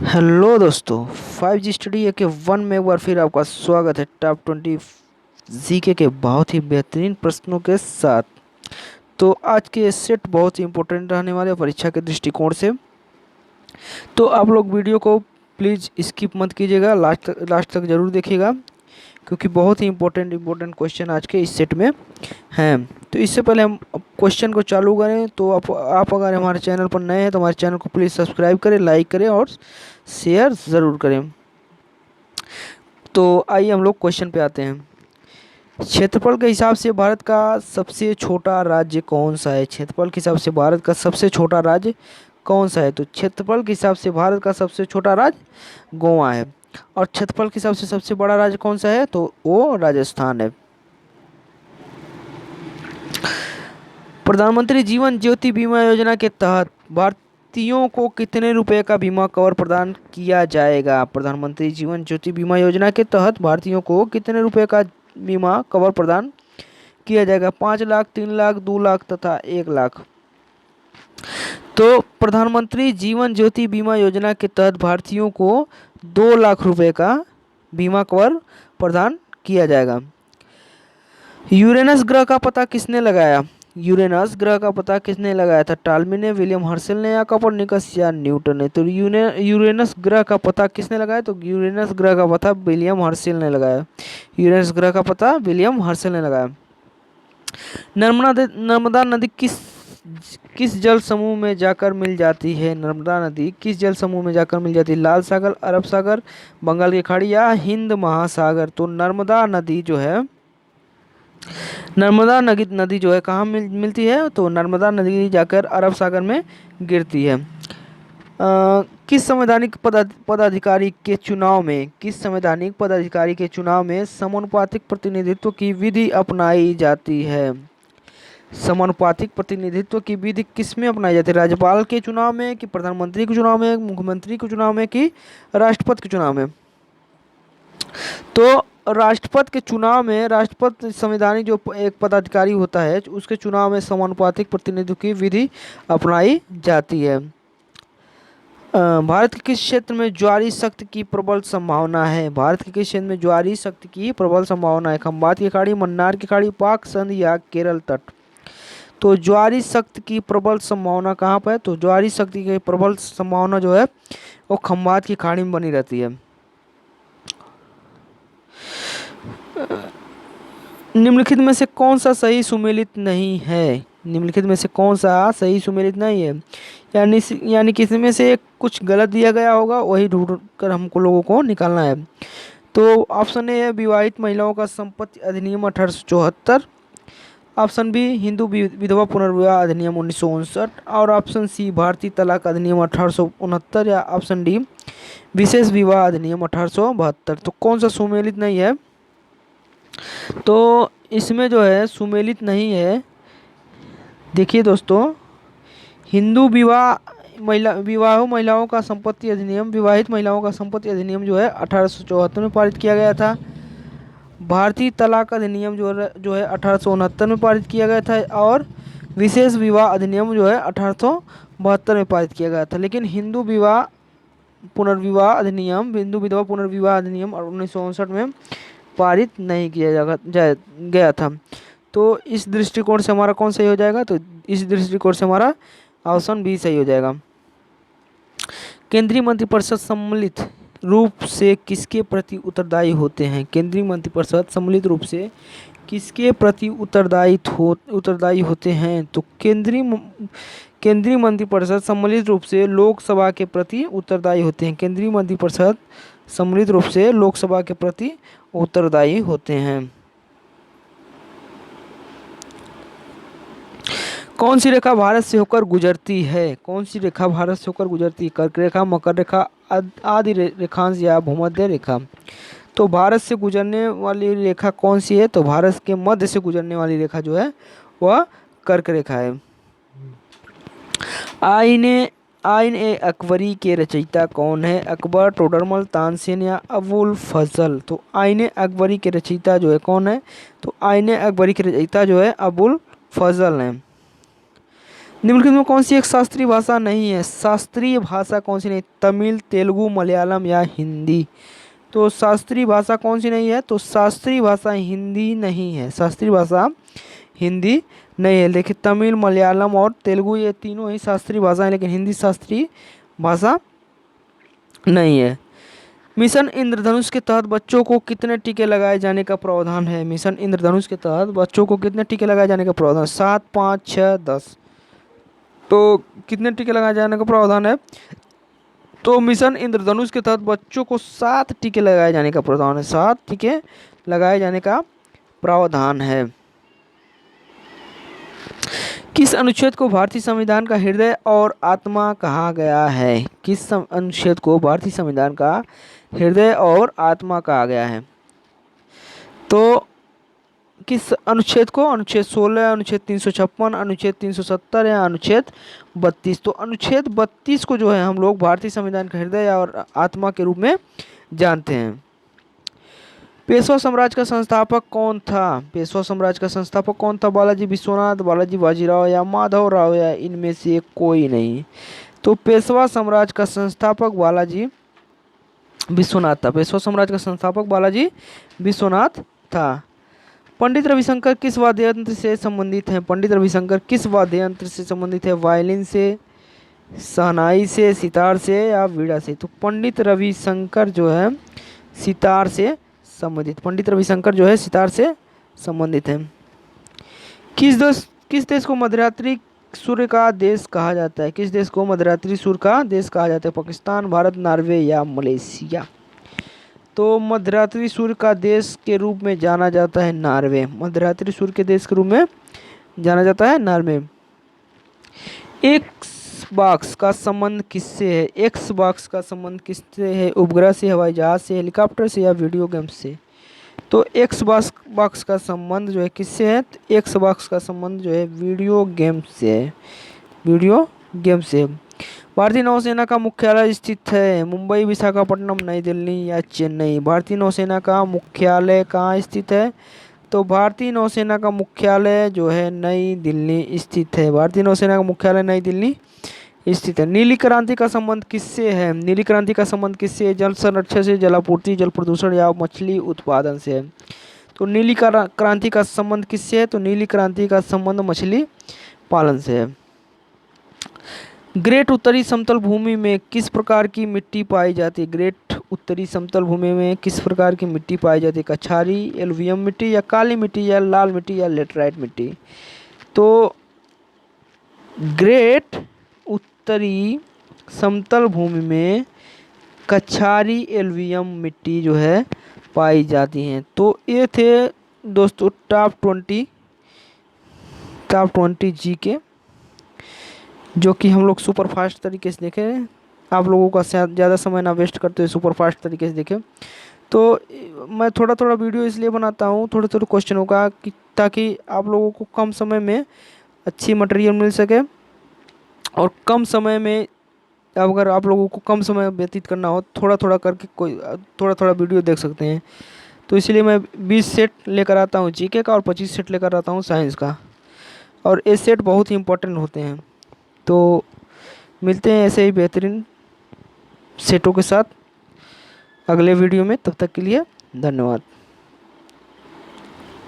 Hello दोस्तों, 5G study के one में एक बार फिर आपका स्वागत है टॉप 20 जीके के बहुत ही बेहतरीन प्रश्नों के साथ। तो आज के सेट बहुत ही इंपॉर्टेंट रहने वाले हैं परीक्षा के दृष्टिकोण से। तो आप लोग वीडियो को प्लीज़ स्किप मत कीजिएगा, लास्ट तक ज़रूर देखिएगा, क्योंकि बहुत ही इंपॉर्टेंट क्वेश्चन आज के इस सेट में हैं। तो इससे पहले हम क्वेश्चन को चालू करें तो आप अगर हमारे चैनल पर नए हैं तो हमारे चैनल को प्लीज़ सब्सक्राइब करें, लाइक करें और शेयर ज़रूर करें। तो आइए हम लोग क्वेश्चन पे आते हैं। क्षेत्रफल के हिसाब से भारत का सबसे छोटा राज्य कौन सा है? क्षेत्रफल के हिसाब से भारत का सबसे छोटा राज्य कौन सा है? तो क्षेत्रफल के हिसाब से भारत का सबसे छोटा राज्य गोवा है। और क्षेत्रफल के हिसाब से सबसे बड़ा राज्य कौन सा है? तो वो राजस्थान है। प्रधानमंत्री जीवन ज्योति बीमा योजना के तहत भारतीयों को कितने रुपए का बीमा कवर प्रदान किया जाएगा? प्रधानमंत्री जीवन ज्योति बीमा योजना के तहत भारतीयों को कितने रुपए का बीमा कवर प्रदान किया जाएगा? 5 लाख, 3 लाख, 2 लाख तथा 1 लाख। तो प्रधानमंत्री जीवन ज्योति बीमा योजना के तहत भारतीयों को 2 लाख रुपए का बीमा कवर प्रदान किया जाएगा। यूरेनस ग्रह का पता किसने लगाया? यूरेनस ग्रह का पता किसने लगाया था? टालमी ने, विलियम हर्शल ने या कोपरनिकस या न्यूटन ने? तो यूरेनस ग्रह का पता किसने लगाया? तो यूरेनस ग्रह का पता विलियम हर्शल ने लगाया। यूरेनस ग्रह का पता विलियम हर्शल ने लगाया। नर्मदा नदी किस जल समूह में जाकर मिल जाती है? नर्मदा नदी किस जल समूह में जाकर मिल जाती है? लाल सागर, अरब सागर, बंगाल की खाड़ी या हिंद महासागर? तो नर्मदा नदी जो है, नर्मदा नदी जो है कहाँ मिलती है? तो नर्मदा नदी जाकर अरब सागर में गिरती है। किस संवैधानिक पदाधिकारी के चुनाव में समानुपातिक प्रतिनिधित्व की विधि अपनाई जाती है? समानुपातिक प्रतिनिधित्व की विधि किस में अपनाई जाती है? राज्यपाल के चुनाव में, कि प्रधानमंत्री के चुनाव में, मुख्यमंत्री के चुनाव में, कि राष्ट्रपति के चुनाव में? तो राष्ट्रपति के चुनाव में, राष्ट्रपति संवैधानिक जो एक पदाधिकारी होता है उसके चुनाव में समानुपातिक प्रतिनिधित्व की विधि अपनाई जाती है। भारत के किस क्षेत्र में ज्वारीय शक्ति की प्रबल संभावना है? भारत के किस क्षेत्र में ज्वारीय शक्ति की प्रबल संभावना है? खंबात की खाड़ी, मन्नार की खाड़ी, पाक संध या केरल तट? तो ज्वारीय शक्ति की प्रबल संभावना कहाँ पर है? तो ज्वारीय शक्ति की प्रबल संभावना जो है वो खंबात की खाड़ी में बनी रहती है। निम्नलिखित में से कौन सा सही सुमेलित नहीं है? निम्नलिखित में से कौन सा सही सुमेलित नहीं है? यानी कि इसमें से कुछ गलत दिया गया होगा, वही ढूंढ कर हमको लोगों को निकालना है। तो ऑप्शन ए है विवाहित महिलाओं का संपत्ति अधिनियम 1874, ऑप्शन बी हिंदू विधवा पुनर्विवाह अधिनियम 1959, और ऑप्शन सी भारतीय तलाक अधिनियम 1869, या ऑप्शन डी विशेष विवाह अधिनियम 1872। तो कौन सा सुमेलित नहीं है? तो इसमें जो है सुमेलित नहीं है, देखिए दोस्तों, हिंदू महिलाओं का संपत्ति अधिनियम, विवाहित महिलाओं का संपत्ति अधिनियम जो है 1874 में पारित किया गया था। भारतीय तलाक अधिनियम जो है 1869 में पारित किया गया था, और विशेष विवाह अधिनियम जो है 1872 में पारित किया गया था। लेकिन हिंदू विधवा पुनर्विवाह अधिनियम 1959 में पारित नहीं किया गया था। तो इस दृष्टिकोण से हमारा कौन सही हो जाएगा? तो इस दृष्टिकोण से हमारा ऑप्शन बी सही हो जाएगा। केंद्रीय मंत्रिपरिषद सम्मिलित रूप से किसके प्रति उत्तरदायी होते हैं? केंद्रीय मंत्रिपरिषद सम्मिलित रूप से किसके प्रति उत्तरदायी होते हैं? तो केंद्रीय मंत्रिपरिषद सम्मिलित रूप से लोकसभा के प्रति उत्तरदायी होते हैं। केंद्रीय मंत्रिपरिषद सम्मिलित रूप से लोकसभा के प्रति उत्तरदायी होते हैं। कौन सी रेखा भारत से होकर गुजरती है? कौन सी रेखा भारत से होकर गुजरती है? कर्क रेखा, मकर रेखा, आदि रेखांश या भूमध्य रेखा? तो भारत से गुजरने वाली रेखा कौन सी है? तो भारत के मध्य से गुजरने वाली रेखा जो है वह कर्क रेखा है। आइन ए अकबरी के रचयिता कौन है? अकबर, टोडरमल, तानसेन या अबुल फजल? तो आइन ए अकबरी के रचयिता जो है कौन है? तो आइन ए अकबरी के रचयिता जो है अबुल फजल हैं। निम्नलिखित में कौन सी एक शास्त्रीय भाषा नहीं है? शास्त्रीय भाषा कौन सी नहीं? तमिल, तेलुगु, मलयालम या हिंदी? तो शास्त्रीय भाषा कौन सी नहीं है? तो शास्त्रीय भाषा हिंदी नहीं है। शास्त्रीय भाषा हिंदी नहीं है। देखिए, तमिल, मलयालम और तेलुगु ये तीनों ही शास्त्रीय भाषा है, लेकिन हिंदी शास्त्रीय भाषा नहीं है। मिशन इंद्रधनुष के तहत बच्चों को कितने टीके लगाए जाने का प्रावधान है? मिशन इंद्रधनुष के तहत बच्चों को कितने टीके लगाए जाने का प्रावधान? 7, 5, 6, 10। तो कितने टीके लगाए जाने का प्रावधान है? तो मिशन इंद्रधनुष के तहत बच्चों को 7 टीके लगाए जाने का प्रावधान है। 7 टीके लगाए जाने का प्रावधान है। किस अनुच्छेद को भारतीय संविधान का हृदय और आत्मा कहा गया है? किस अनुच्छेद को भारतीय संविधान का हृदय और आत्मा कहा गया है? तो किस अनुच्छेद को? अनुच्छेद 16, अनुच्छेद 356, अनुच्छेद 370 या अनुच्छेद 32? तो अनुच्छेद 32 को जो है हम लोग भारतीय संविधान का हृदय और आत्मा के रूप में जानते हैं। पेशवा साम्राज्य का संस्थापक कौन था? पेशवा साम्राज्य का संस्थापक कौन था? बालाजी विश्वनाथ, बालाजी बाजीराव या माधव राव या इनमें से कोई नहीं? तो पेशवा साम्राज्य का संस्थापक बालाजी विश्वनाथ था। पेशवा साम्राज्य का संस्थापक बालाजी विश्वनाथ था। पंडित रविशंकर किस वाद्य यंत्र से संबंधित हैं? पंडित रविशंकर किस वाद्य यंत्र से संबंधित है? वायलिन से, शहनाई से, सितार से या वीणा से? तो पंडित रविशंकर जो है सितार से संबंधित। पंडित रविशंकर जो है सितार से संबंधित है। किस देश को मध्यरात्रि सूर्य का देश कहा जाता है? किस देश को मध्यरात्रि सूर्य का देश कहा जाता है? पाकिस्तान, भारत, नॉर्वे या मलेशिया? तो मध्यरात्रि सूर्य का देश के रूप में जाना जाता है नॉर्वे। मध्यरात्रि सूर्य के देश के रूप में जाना जाता है नॉर्वे। एक्स बॉक्स का संबंध किससे है? एक्स बॉक्स का संबंध किससे है? उपग्रह से, हवाई जहाज से, हेलीकॉप्टर से या वीडियो गेम से? तो एक्स बॉक्स का संबंध जो है किससे है? तो एक्स बॉक्स का संबंध जो है वीडियो गेम से है। वीडियो गेम से। भारतीय नौसेना का मुख्यालय स्थित है मुंबई, विशाखापट्टनम, नई दिल्ली या चेन्नई? भारतीय नौसेना का मुख्यालय कहाँ स्थित है? तो भारतीय नौसेना का मुख्यालय जो है नई दिल्ली स्थित है। भारतीय नौसेना का मुख्यालय नई दिल्ली स्थित है। नीली क्रांति का संबंध किससे है? नीली क्रांति का संबंध किससे है? जल संरक्षण से, जलापूर्ति, जल प्रदूषण या मछली उत्पादन से है? तो नीली क्रांति का संबंध किससे है? तो नीली क्रांति का संबंध मछली पालन से है। ग्रेट उत्तरी समतल भूमि में किस प्रकार की मिट्टी पाई जाती है? ग्रेट उत्तरी समतल भूमि में किस प्रकार की मिट्टी पाई जाती है? कछारी, एलुवियम मिट्टी या काली मिट्टी या लाल मिट्टी या लेटराइट मिट्टी? तो ग्रेट उत्तरी समतल भूमि में कछारी, एलुवियम मिट्टी जो है पाई जाती हैं। तो ये थे दोस्तों टॉप 20 जी के, जो कि हम लोग सुपर फास्ट तरीके से देखें। आप लोगों का ज़्यादा समय ना वेस्ट करते हुए सुपर फास्ट तरीके से देखें। तो मैं थोड़ा थोड़ा वीडियो इसलिए बनाता हूँ, थोड़े थोड़े क्वेश्चनों का, कि ताकि आप लोगों को कम समय में अच्छी मटेरियल मिल सके। और कम समय में अगर आप लोगों को कम समय व्यतीत करना हो, थोड़ा थोड़ा करके थोड़ा थोड़ा वीडियो देख सकते हैं। तो इसलिए मैं 20 सेट लेकर आता हूँ जीके का और 25 सेट लेकर आता हूँ साइंस का। और ये सेट बहुत ही इम्पोर्टेंट होते हैं। तो मिलते हैं ऐसे ही बेहतरीन सेटों के साथ अगले वीडियो में। तब तक के लिए धन्यवाद।